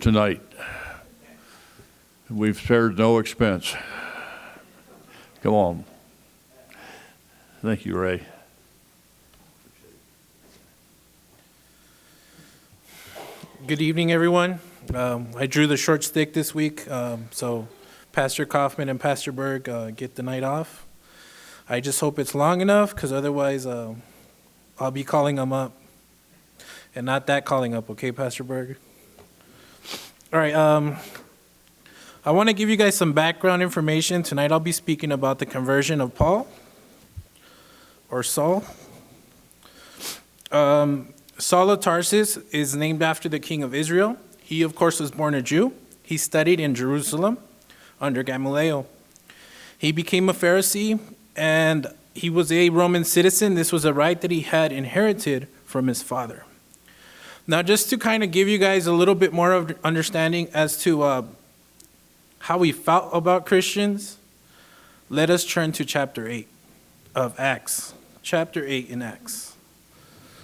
tonight. We've spared no expense. Come on. Thank you, Ray. Good evening, everyone. I drew the short stick this week, so Pastor Kaufman and Pastor Berg get the night off. I just hope it's long enough, because otherwise I'll be calling them up. And not that calling up, okay, Pastor Berg? All right, I want to give you guys some background information. Tonight I'll be speaking about the conversion of Paul, or Saul. Saul of Tarsus is named after the king of Israel. He, of course, was born a Jew. He studied in Jerusalem under Gamaliel. He became a Pharisee, and he was a Roman citizen. This was a right that he had inherited from his father. Now, just to kind of give you guys a little bit more of understanding as to how we felt about Christians, let us turn to chapter 8 of Acts. Chapter 8 in Acts.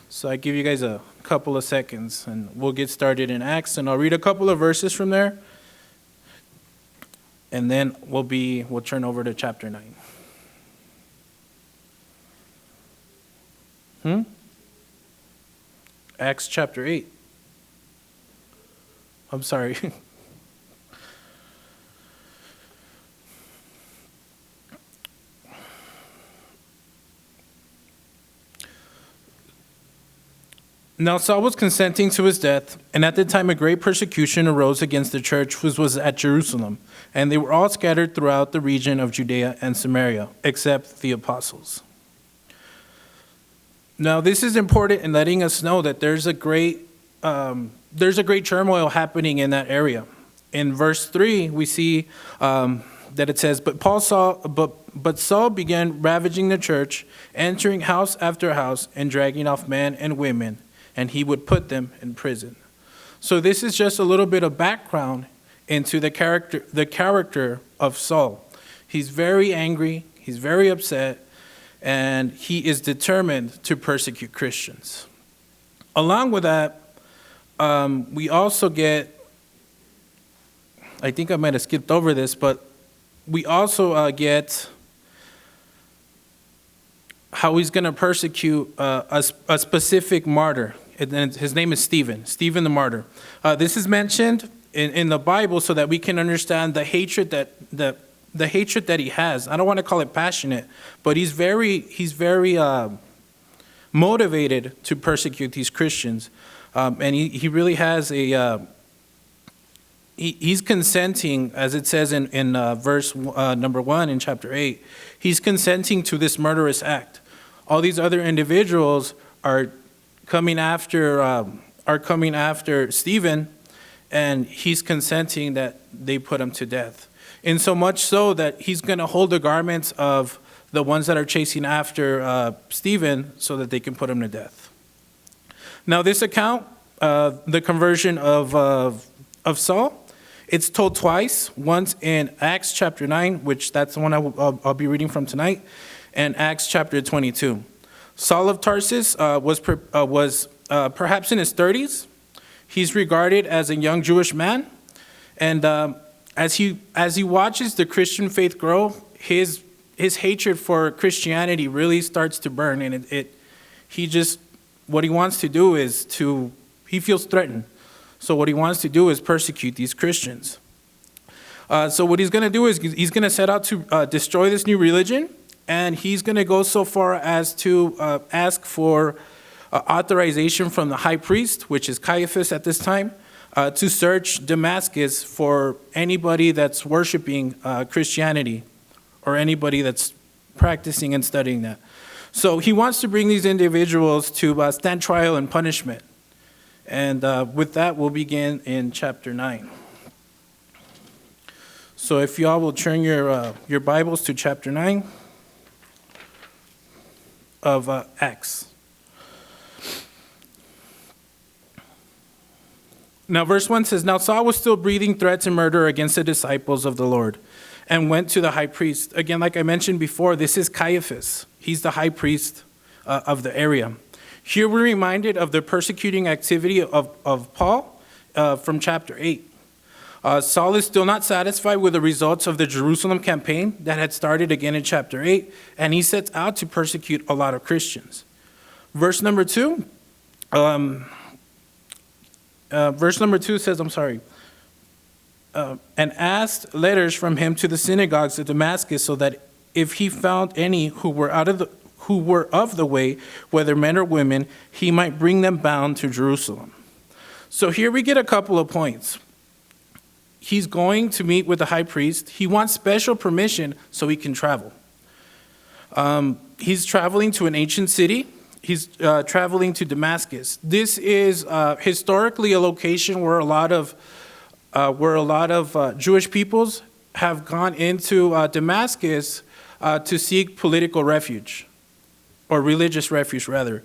So I give you guys a couple of seconds, and we'll get started in Acts, and I'll read a couple of verses from there, and then we'll turn over to chapter 9. Acts chapter 8. I'm sorry. Now Saul was consenting to his death, and at the time a great persecution arose against the church which was at Jerusalem, and they were all scattered throughout the region of Judea and Samaria, except the apostles. Now this is important in letting us know that there's a great turmoil happening in that area. In verse 3, we see that it says, But Saul began ravaging the church, entering house after house, and dragging off men and women, and he would put them in prison. So this is just a little bit of background into the character of Saul. He's very angry, he's very upset, and he is determined to persecute Christians. Along with that, we also get, I think I might have skipped over this, but we also get how he's going to persecute a specific martyr. And his name is Stephen the martyr. This is mentioned in the Bible so that we can understand the hatred that he has. I don't want to call it passionate, but he's very motivated to persecute these Christians, and he really has he's consenting, as it says in verse number 1 in chapter 8. He's consenting to this murderous act. All these other individuals are coming after Stephen, and he's consenting that they put him to death. In so much so that he's going to hold the garments of the ones that are chasing after Stephen so that they can put him to death. Now this account, the conversion of Saul, it's told twice. Once in Acts chapter 9, which that's the one I'll be reading from tonight, and Acts chapter 22. Saul of Tarsus was perhaps in his 30s. He's regarded as a young Jewish man, and as he watches the Christian faith grow, his hatred for Christianity really starts to burn, and what he wants to do is he feels threatened. So what he wants to do is persecute these Christians. So what he's going to do is he's going to set out to destroy this new religion, and he's going to go so far as to ask for authorization from the high priest, which is Caiaphas at this time, to search Damascus for anybody that's worshiping Christianity or anybody that's practicing and studying that. So he wants to bring these individuals to stand trial and punishment. And with that, we'll begin in chapter 9. So if y'all will turn your Bibles to chapter 9 of Acts. Now, verse 1 says, Now Saul was still breathing threats and murder against the disciples of the Lord, and went to the high priest. Again, like I mentioned before, this is Caiaphas. He's the high priest of the area. Here we're reminded of the persecuting activity of Paul from chapter 8. Saul is still not satisfied with the results of the Jerusalem campaign that had started again in chapter 8, and he sets out to persecute a lot of Christians. Verse number 2 says, and asked letters from him to the synagogues of Damascus, so that if he found any who were of the way, whether men or women, he might bring them bound to Jerusalem. So here we get a couple of points. He's going to meet with the high priest. He wants special permission so he can travel. He's traveling to an ancient city. He's traveling to Damascus. This is historically a location where a lot of Jewish peoples have gone into Damascus to seek political refuge, or religious refuge, rather.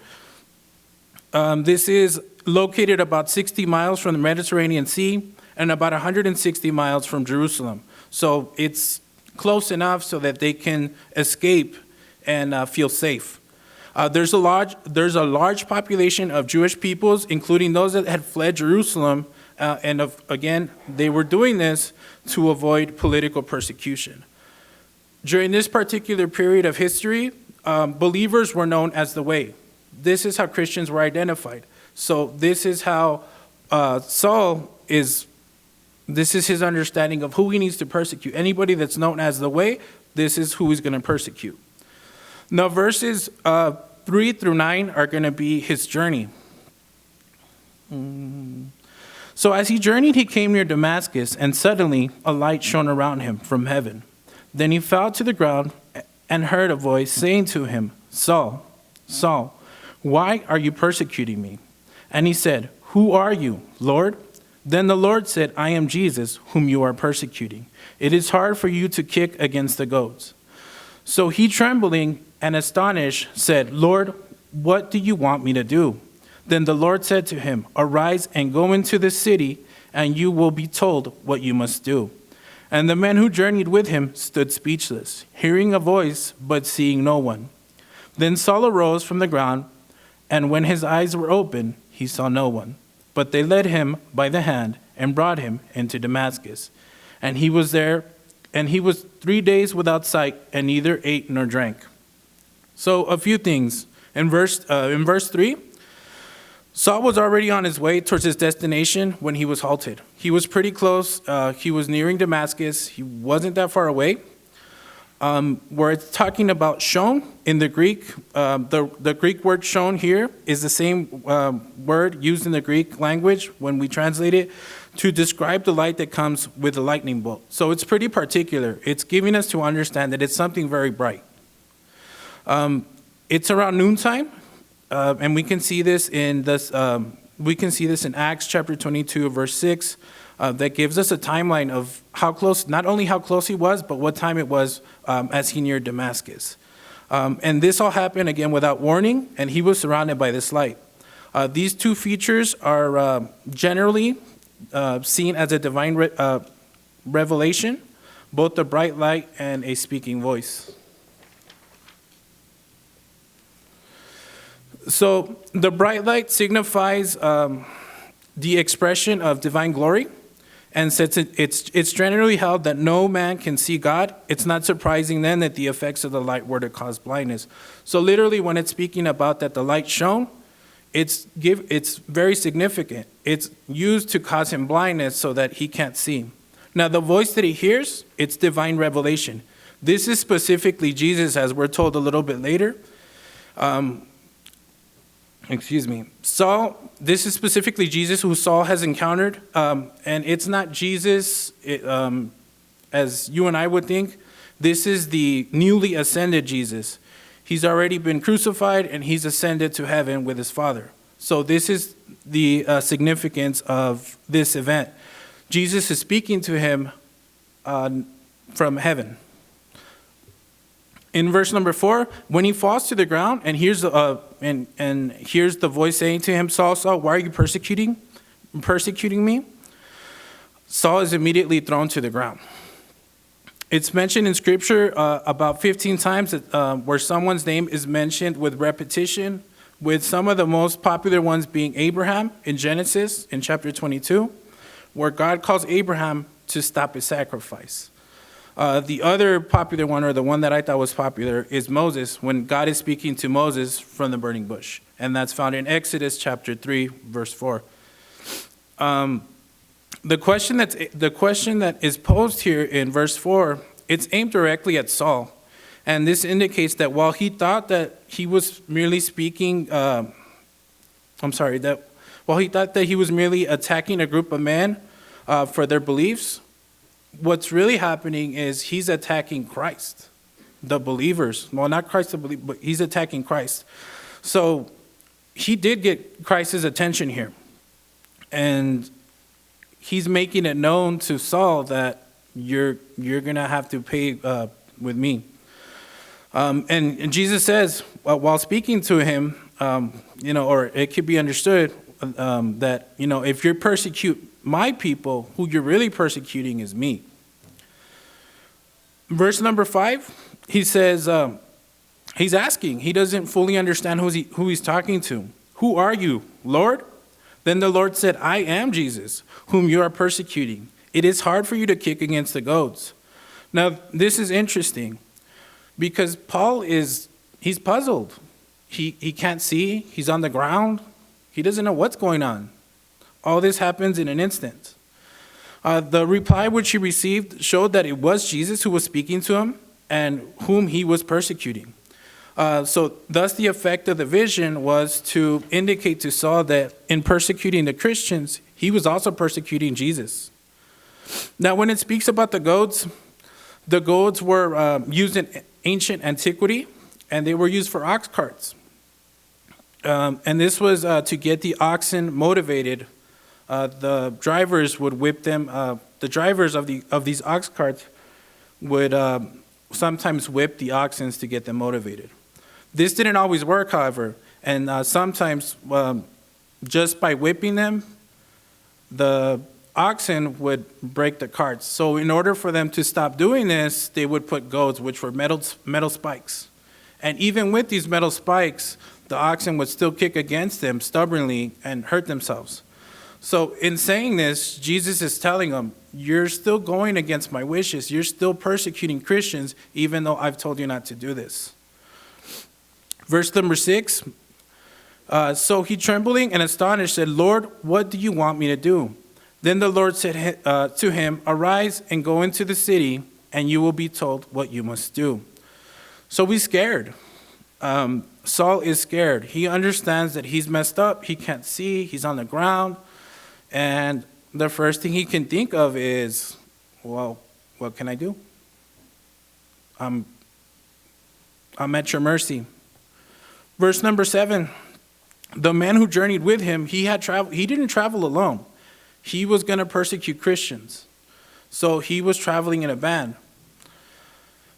This is located about 60 miles from the Mediterranean Sea and about 160 miles from Jerusalem. So it's close enough so that they can escape and feel safe. There's a large population of Jewish peoples, including those that had fled Jerusalem, again, they were doing this to avoid political persecution. During this particular period of history, believers were known as the Way. This is how Christians were identified. So this is how Saul is. This is his understanding of who he needs to persecute. Anybody that's known as the Way, this is who he's going to persecute. Now, verses 3 through 9 are going to be his journey. So as he journeyed, he came near Damascus, and suddenly a light shone around him from heaven. Then he fell to the ground and heard a voice saying to him, Saul, Saul, why are you persecuting me? And he said, Who are you, Lord? Then the Lord said, I am Jesus, whom you are persecuting. It is hard for you to kick against the goads. So he, trembling and astonished, said, Lord, what do you want me to do? Then the Lord said to him, Arise and go into the city, and you will be told what you must do. And the men who journeyed with him stood speechless, hearing a voice, but seeing no one. Then Saul arose from the ground, and when his eyes were opened, he saw no one. But they led him by the hand and brought him into Damascus. And he was 3 days without sight, and neither ate nor drank. So a few things. In verse 3, Saul was already on his way towards his destination when he was halted. He was pretty close. He was nearing Damascus. He wasn't that far away. Where it's talking about shone in the Greek, the Greek word shone here is the same word used in the Greek language when we translate it to describe the light that comes with a lightning bolt. So it's pretty particular. It's giving us to understand that it's something very bright. It's around noontime, and we can see this in Acts chapter 22, verse 6. That gives us a timeline of how close, not only how close he was, but what time it was as he neared Damascus. And this all happened, again, without warning, and he was surrounded by this light. These two features are generally seen as a divine revelation, both the bright light and a speaking voice. So the bright light signifies the expression of divine glory. And since it's generally held that no man can see God, it's not surprising then that the effects of the light were to cause blindness. So literally when it's speaking about that the light shone, it's very significant. It's used to cause him blindness so that he can't see. Now the voice that he hears, it's divine revelation. This is specifically Jesus, as we're told a little bit later. Saul, this is specifically Jesus who Saul has encountered, and it's not Jesus as you and I would think. This is the newly ascended Jesus. He's already been crucified and he's ascended to heaven with his Father. So this is the significance of this event. Jesus is speaking to him from heaven. In verse number 4, when he falls to the ground and hears the voice saying to him, Saul, Saul, why are you persecuting me? Saul is immediately thrown to the ground. It's mentioned in Scripture about 15 times where someone's name is mentioned with repetition, with some of the most popular ones being Abraham in Genesis in chapter 22, where God calls Abraham to stop his sacrifice. The other popular one, or the one that I thought was popular, is Moses, when God is speaking to Moses from the burning bush. And that's found in Exodus chapter 3, verse 4. The question that is posed here in verse 4, it's aimed directly at Saul. And this indicates that while he thought that he was merely speaking, while he thought that he was merely attacking a group of men for their beliefs, what's really happening is he's attacking Christ, the believers. Well, not Christ, the believer, but he's attacking Christ. So he did get Christ's attention here. And he's making it known to Saul that you're going to have to pay with me. And Jesus says, while speaking to him, or it could be understood that, if you persecute my people, who you're really persecuting is me. Verse number 5, he says, he's asking, he doesn't fully understand who he's talking to. Who are you, Lord? Then the Lord said, I am Jesus, whom you are persecuting. It is hard for you to kick against the goads. Now, this is interesting because Paul he's puzzled. He can't see. He's on the ground. He doesn't know what's going on. All this happens in an instant. The reply which he received showed that it was Jesus who was speaking to him and whom he was persecuting. So thus the effect of the vision was to indicate to Saul that in persecuting the Christians, he was also persecuting Jesus. Now, when it speaks about the goads were used in ancient antiquity, and they were used for ox carts. And this was to get the oxen motivated. The drivers would whip them. The drivers of these ox carts would sometimes whip the oxen to get them motivated. This didn't always work, however, and sometimes just by whipping them, the oxen would break the carts. So in order for them to stop doing this, they would put goads, which were metal spikes. And even with these metal spikes, the oxen would still kick against them stubbornly and hurt themselves. So in saying this, Jesus is telling them, you're still going against my wishes. You're still persecuting Christians, even though I've told you not to do this. Verse number 6, so he, trembling and astonished, said, Lord, what do you want me to do? Then the Lord said to him, arise and go into the city, and you will be told what you must do. So he's scared. Saul is scared. He understands that he's messed up. He can't see. He's on the ground. And the first thing he can think of is, well, what can I do? I'm at your mercy. Verse number 7, the man who journeyed with him, he didn't travel alone. He was going to persecute Christians. So he was traveling in a band.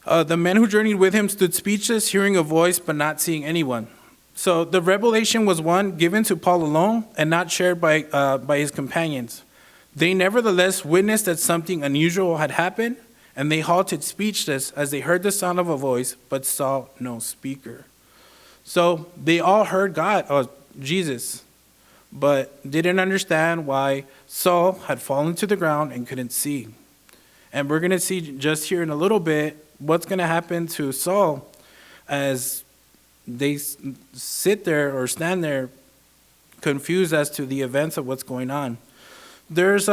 The men who journeyed with him stood speechless, hearing a voice, but not seeing anyone. So the revelation was one given to Paul alone and not shared by his companions. They nevertheless witnessed that something unusual had happened, and they halted speechless as they heard the sound of a voice, but saw no speaker. So they all heard Jesus, but didn't understand why Saul had fallen to the ground and couldn't see. And we're going to see just here in a little bit what's going to happen to Saul as they sit there or stand there confused as to the events of what's going on. There is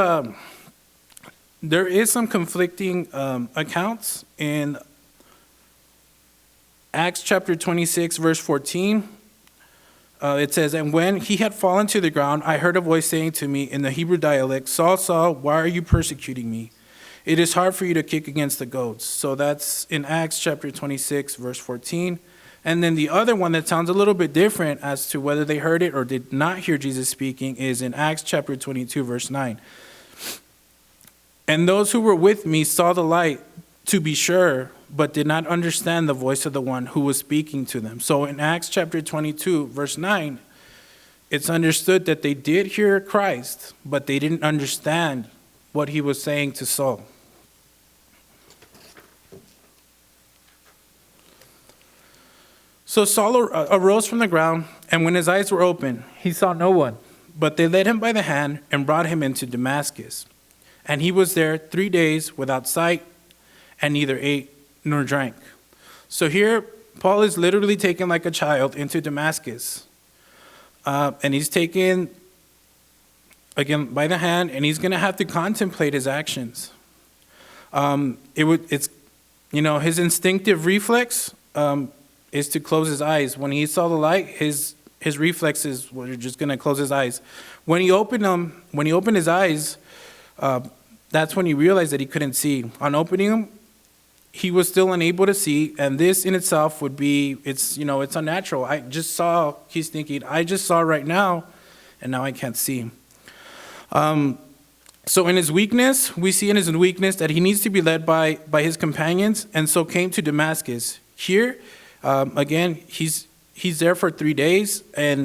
some conflicting accounts in Acts chapter 26, verse 14. It says, and when he had fallen to the ground, I heard a voice saying to me in the Hebrew dialect, Saul, Saul, why are you persecuting me? It is hard for you to kick against the goads. So that's in Acts chapter 26, verse 14. And then the other one that sounds a little bit different as to whether they heard it or did not hear Jesus speaking is in Acts chapter 22, verse 9. And those who were with me saw the light, to be sure, but did not understand the voice of the one who was speaking to them. So in Acts chapter 22, verse 9, it's understood that they did hear Christ, but they didn't understand what he was saying to Saul. So Saul arose from the ground, and when his eyes were open, he saw no one. But they led him by the hand and brought him into Damascus. And he was there 3 days without sight, and neither ate nor drank. So here, Paul is literally taken like a child into Damascus. And he's taken, again, by the hand, and he's going to have to contemplate his actions. His instinctive reflex is to close his eyes. When he saw the light, his reflexes were just going to close his eyes. When he opened his eyes, that's when he realized that he couldn't see. On opening them, he was still unable to see, and this in itself would be, it's unnatural. He's thinking, I just saw right now, and now I can't see. So in his weakness, we see in his weakness that he needs to be led by his companions, and so came to Damascus. Here, again, he's there for 3 days, and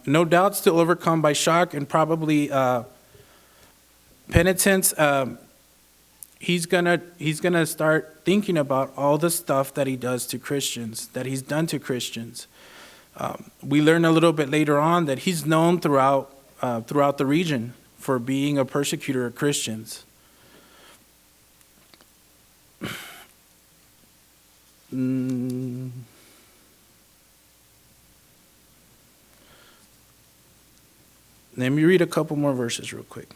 no doubt still overcome by shock and probably penitence. He's gonna start thinking about all the stuff that he does to Christians, that he's done to Christians. We learn a little bit later on that he's known throughout the region for being a persecutor of Christians. Let me read a couple more verses real quick.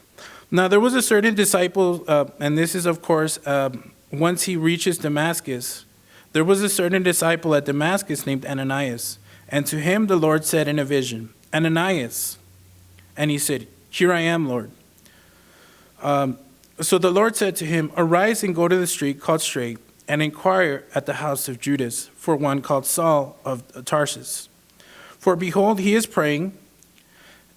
Now there was a certain disciple, and this is of course, once he reaches Damascus, there was a certain disciple at Damascus named Ananias. And to him the Lord said in a vision, Ananias. And he said, Here I am, Lord. So the Lord said to him, Arise and go to the street called Straight, and inquire at the house of Judas for one called Saul of Tarsus. For behold, he is praying,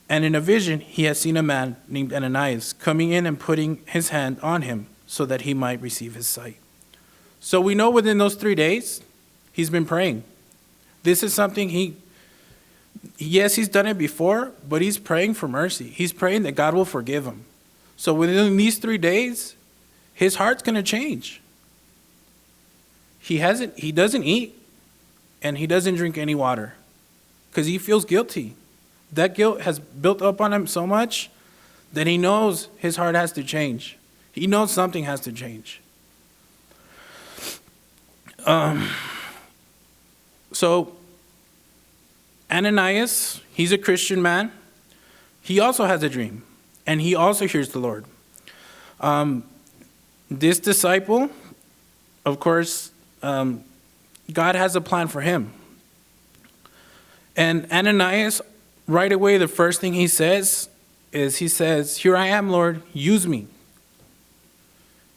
and in a vision he has seen a man named Ananias coming in and putting his hand on him so that he might receive his sight. So we know within those 3 days, he's been praying. This is something he's done it before, but he's praying for mercy. He's praying that God will forgive him. So within these 3 days, his heart's going to change. He doesn't eat, and he doesn't drink any water because he feels guilty. That guilt has built up on him so much that he knows his heart has to change. He knows something has to change. So Ananias, he's a Christian man. He also has a dream, and he also hears the Lord. This disciple, of course, God has a plan for him. And Ananias, right away, the first thing he says is, Here I am, Lord, use me.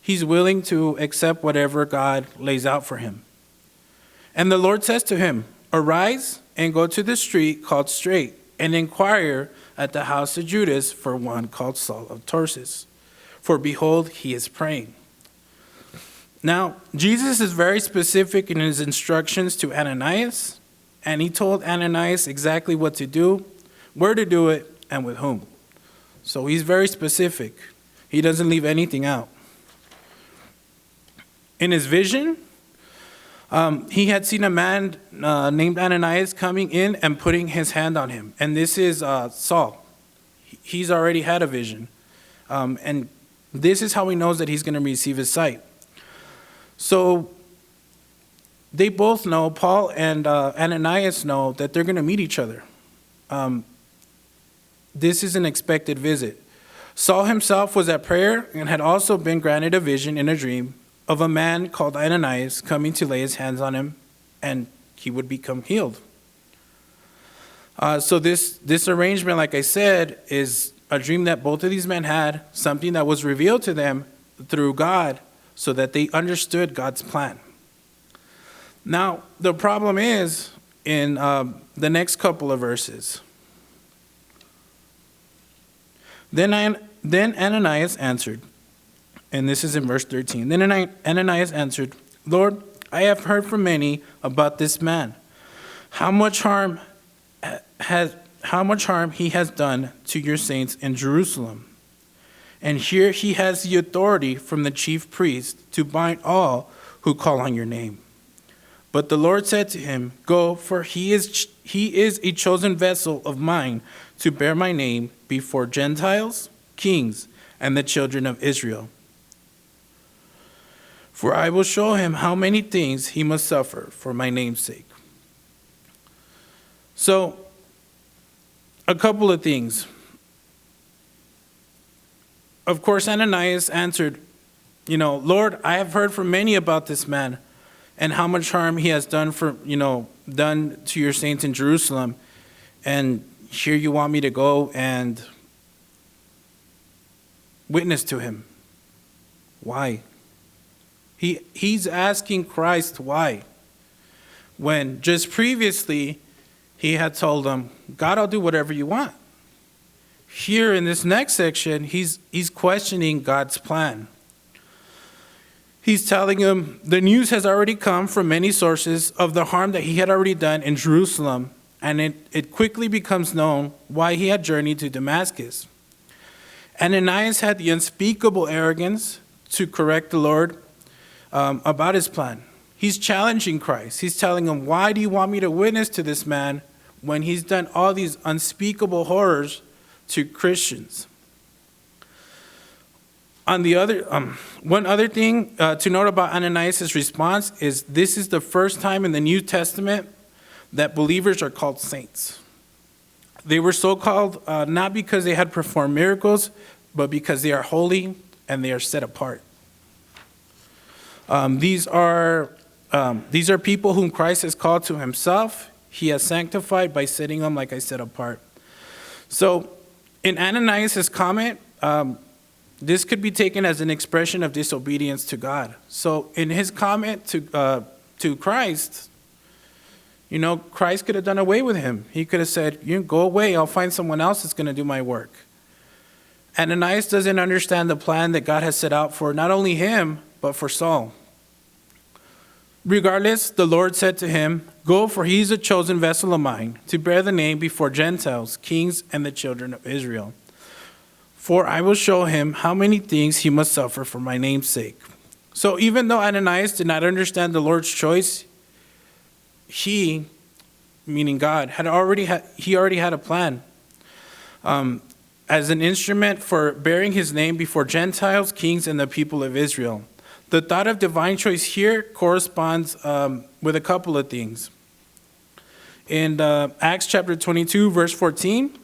He's willing to accept whatever God lays out for him. And the Lord says to him, Arise and go to the street called Straight, and inquire at the house of Judas for one called Saul of Tarsus. For behold, he is praying. Now, Jesus is very specific in his instructions to Ananias, and he told Ananias exactly what to do, where to do it, and with whom. So he's very specific. He doesn't leave anything out. In his vision, he had seen a man named Ananias coming in and putting his hand on him. And this is Saul. He's already had a vision. And this is how he knows that he's going to receive his sight. So they both know, Paul and Ananias know, that they're going to meet each other. This is an expected visit. Saul himself was at prayer and had also been granted a vision in a dream of a man called Ananias coming to lay his hands on him, and he would become healed. So this arrangement, like I said, is a dream that both of these men had, something that was revealed to them through God so that they understood God's plan. Now, the problem is in the next couple of verses. Then Ananias answered, and this is in verse 13. Then Ananias answered, Lord, I have heard from many about this man, how much harm he has done to your saints in Jerusalem. And here he has the authority from the chief priest to bind all who call on your name. But the Lord said to him, Go, for he is a chosen vessel of mine to bear my name before Gentiles, kings, and the children of Israel. For I will show him how many things he must suffer for my name's sake. So, a couple of things. Of course, Ananias answered, Lord, I have heard from many about this man and how much harm he has done done to your saints in Jerusalem. And here you want me to go and witness to him. Why? He's asking Christ why. When just previously he had told him, God, I'll do whatever you want. Here in this next section, he's questioning God's plan. He's telling him the news has already come from many sources of the harm that he had already done in Jerusalem, and it quickly becomes known why he had journeyed to Damascus. Ananias had the unspeakable arrogance to correct the Lord about his plan. He's challenging Christ. He's telling him, why do you want me to witness to this man when he's done all these unspeakable horrors to Christians? On the other, one other thing to note about Ananias' response is this is the first time in the New Testament that believers are called saints. They were so called not because they had performed miracles, but because they are holy and they are set apart. These are people whom Christ has called to himself. He has sanctified by setting them, like I said, apart. So in Ananias' comment, this could be taken as an expression of disobedience to God. So in his comment to Christ, Christ could have done away with him. He could have said, you go away, I'll find someone else that's going to do my work. Ananias doesn't understand the plan that God has set out for not only him, but for Saul. Regardless, the Lord said to him, go, for he is a chosen vessel of mine, to bear the name before Gentiles, kings, and the children of Israel. For I will show him how many things he must suffer for my name's sake. So even though Ananias did not understand the Lord's choice, he, meaning God, already had a plan. As an instrument for bearing his name before Gentiles, kings, and the people of Israel. The thought of divine choice here corresponds with a couple of things. In Acts chapter 22, verse 14,